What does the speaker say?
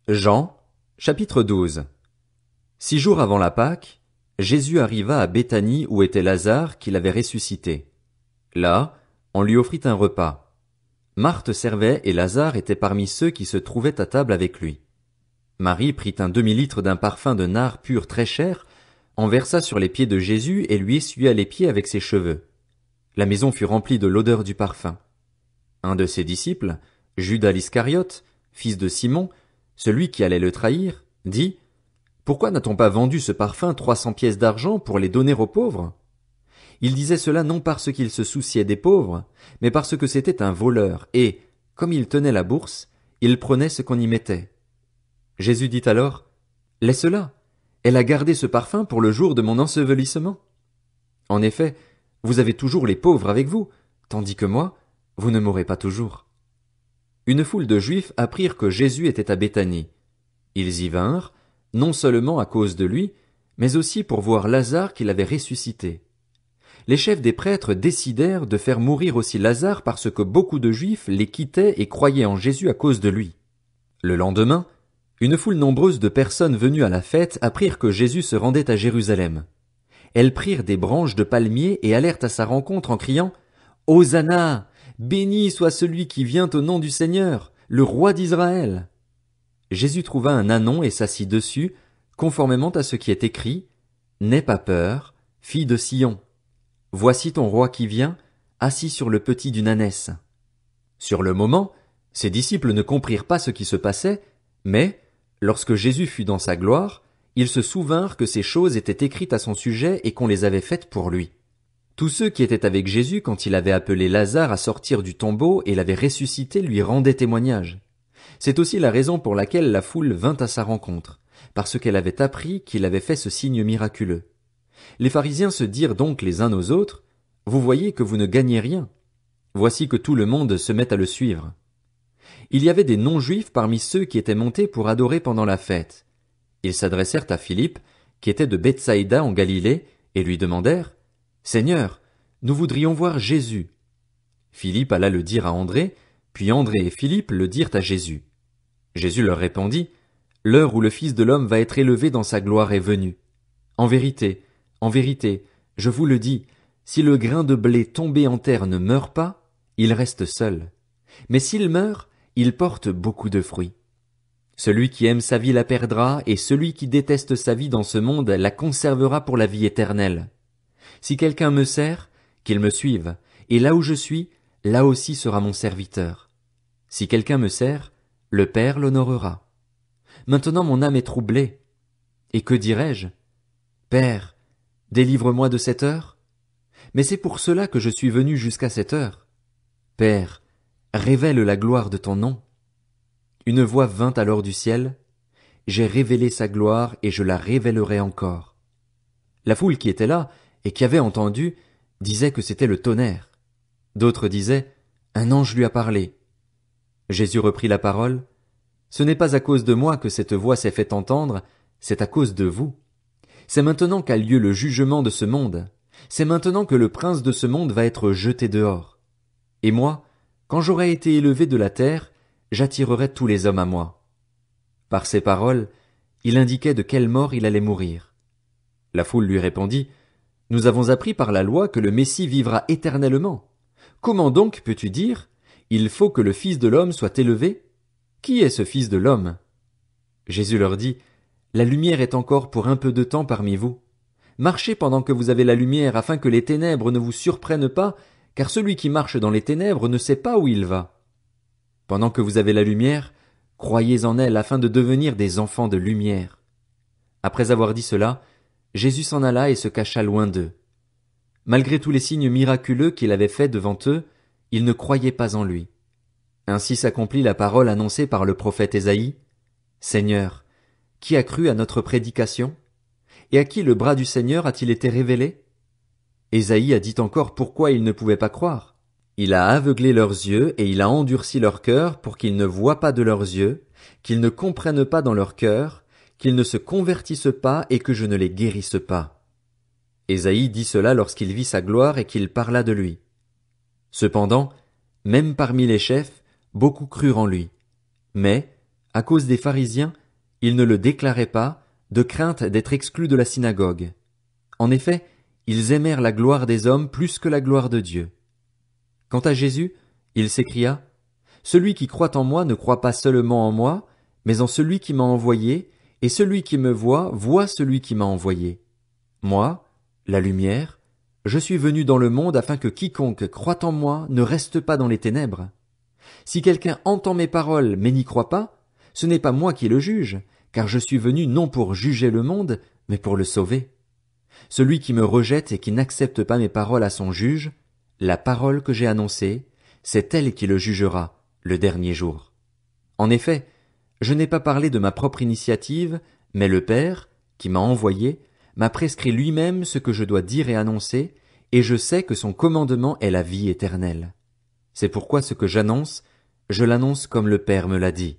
Jean, chapitre 12. 6 jours avant la Pâque, Jésus arriva à Béthanie où était Lazare qu'il avait ressuscité. Là, on lui offrit un repas. Marthe servait et Lazare était parmi ceux qui se trouvaient à table avec lui. Marie prit un demi-litre d'un parfum de nard pur très cher, en versa sur les pieds de Jésus et lui essuya les pieds avec ses cheveux. La maison fut remplie de l'odeur du parfum. Un de ses disciples, Judas l'Iscariote, fils de Simon, celui qui allait le trahir, dit: Pourquoi n'a-t-on pas vendu ce parfum 300 pièces d'argent pour les donner aux pauvres? Il disait cela non parce qu'il se souciait des pauvres, mais parce que c'était un voleur, et, comme il tenait la bourse, il prenait ce qu'on y mettait. Jésus dit alors: Laisse-la, elle a gardé ce parfum pour le jour de mon ensevelissement. En effet, vous avez toujours les pauvres avec vous, tandis que moi, vous ne m'aurez pas toujours. Une foule de Juifs apprirent que Jésus était à Béthanie. Ils y vinrent, non seulement à cause de lui, mais aussi pour voir Lazare qu'il avait ressuscité. Les chefs des prêtres décidèrent de faire mourir aussi Lazare parce que beaucoup de Juifs les quittaient et croyaient en Jésus à cause de lui. Le lendemain, une foule nombreuse de personnes venues à la fête apprirent que Jésus se rendait à Jérusalem. Elles prirent des branches de palmier et allèrent à sa rencontre en criant: Hosanna! Béni soit celui qui vient au nom du Seigneur, le roi d'Israël! Jésus trouva un ânon et s'assit dessus, conformément à ce qui est écrit: N'aie pas peur, fille de Sion. Voici ton roi qui vient, assis sur le petit d'une ânesse. Sur le moment, ses disciples ne comprirent pas ce qui se passait, mais, lorsque Jésus fut dans sa gloire, ils se souvinrent que ces choses étaient écrites à son sujet et qu'on les avait faites pour lui. Tous ceux qui étaient avec Jésus quand il avait appelé Lazare à sortir du tombeau et l'avait ressuscité lui rendaient témoignage. C'est aussi la raison pour laquelle la foule vint à sa rencontre, parce qu'elle avait appris qu'il avait fait ce signe miraculeux. Les pharisiens se dirent donc les uns aux autres: Vous voyez que vous ne gagnez rien. Voici que tout le monde se met à le suivre. Il y avait des non-juifs parmi ceux qui étaient montés pour adorer pendant la fête. Ils s'adressèrent à Philippe, qui était de Bethsaïda en Galilée, et lui demandèrent: Seigneur, nous voudrions voir Jésus. Philippe alla le dire à André, puis André et Philippe le dirent à Jésus. Jésus leur répondit: L'heure où le Fils de l'homme va être élevé dans sa gloire est venue. En vérité, je vous le dis, si le grain de blé tombé en terre ne meurt pas, il reste seul. Mais s'il meurt, il porte beaucoup de fruits. Celui qui aime sa vie la perdra, et celui qui déteste sa vie dans ce monde la conservera pour la vie éternelle. Si quelqu'un me sert, qu'il me suive, et là où je suis, là aussi sera mon serviteur. Si quelqu'un me sert, le Père l'honorera. Maintenant mon âme est troublée. Et que dirai-je? Père, délivre-moi de cette heure? Mais c'est pour cela que je suis venu jusqu'à cette heure. Père, révèle la gloire de ton nom. Une voix vint alors du ciel: J'ai révélé sa gloire et je la révélerai encore. La foule qui était là, et qui avait entendu, disait que c'était le tonnerre. D'autres disaient: Un ange lui a parlé. Jésus reprit la parole: Ce n'est pas à cause de moi que cette voix s'est fait entendre, c'est à cause de vous. C'est maintenant qu'a lieu le jugement de ce monde. C'est maintenant que le prince de ce monde va être jeté dehors. Et moi, quand j'aurai été élevé de la terre, j'attirerai tous les hommes à moi. Par ces paroles, il indiquait de quelle mort il allait mourir. La foule lui répondit: Nous avons appris par la loi que le Messie vivra éternellement. Comment donc peux-tu dire: Il faut que le Fils de l'homme soit élevé? Qui est ce Fils de l'homme? Jésus leur dit: La lumière est encore pour un peu de temps parmi vous. Marchez pendant que vous avez la lumière afin que les ténèbres ne vous surprennent pas, car celui qui marche dans les ténèbres ne sait pas où il va. Pendant que vous avez la lumière, croyez en elle afin de devenir des enfants de lumière. Après avoir dit cela, Jésus s'en alla et se cacha loin d'eux. Malgré tous les signes miraculeux qu'il avait faits devant eux, ils ne croyaient pas en lui. Ainsi s'accomplit la parole annoncée par le prophète Ésaïe: Seigneur, qui a cru à notre prédication? Et à qui le bras du Seigneur a-t-il été révélé? Ésaïe a dit encore pourquoi ils ne pouvaient pas croire. Il a aveuglé leurs yeux et il a endurci leur cœur pour qu'ils ne voient pas de leurs yeux, qu'ils ne comprennent pas dans leur cœur, qu'ils ne se convertissent pas et que je ne les guérisse pas. Ésaïe dit cela lorsqu'il vit sa gloire et qu'il parla de lui. Cependant, même parmi les chefs, beaucoup crurent en lui. Mais, À cause des pharisiens, il ne le déclarait pas, de crainte d'être exclu de la synagogue. En effet, ils aimèrent la gloire des hommes plus que la gloire de Dieu. Quant à Jésus, il s'écria, « Celui qui croit en moi ne croit pas seulement en moi, mais en celui qui m'a envoyé, et celui qui me voit, voit celui qui m'a envoyé. Moi, la lumière, je suis venu dans le monde afin que quiconque croit en moi ne reste pas dans les ténèbres. Si quelqu'un entend mes paroles mais n'y croit pas, ce n'est pas moi qui le juge, car je suis venu non pour juger le monde, mais pour le sauver. Celui qui me rejette et qui n'accepte pas mes paroles à son juge, la parole que j'ai annoncée, c'est elle qui le jugera, le dernier jour. En effet, je n'ai pas parlé de ma propre initiative, mais le Père, qui m'a envoyé, m'a prescrit lui-même ce que je dois dire et annoncer, et je sais que son commandement est la vie éternelle. C'est pourquoi ce que j'annonce, je l'annonce comme le Père me l'a dit.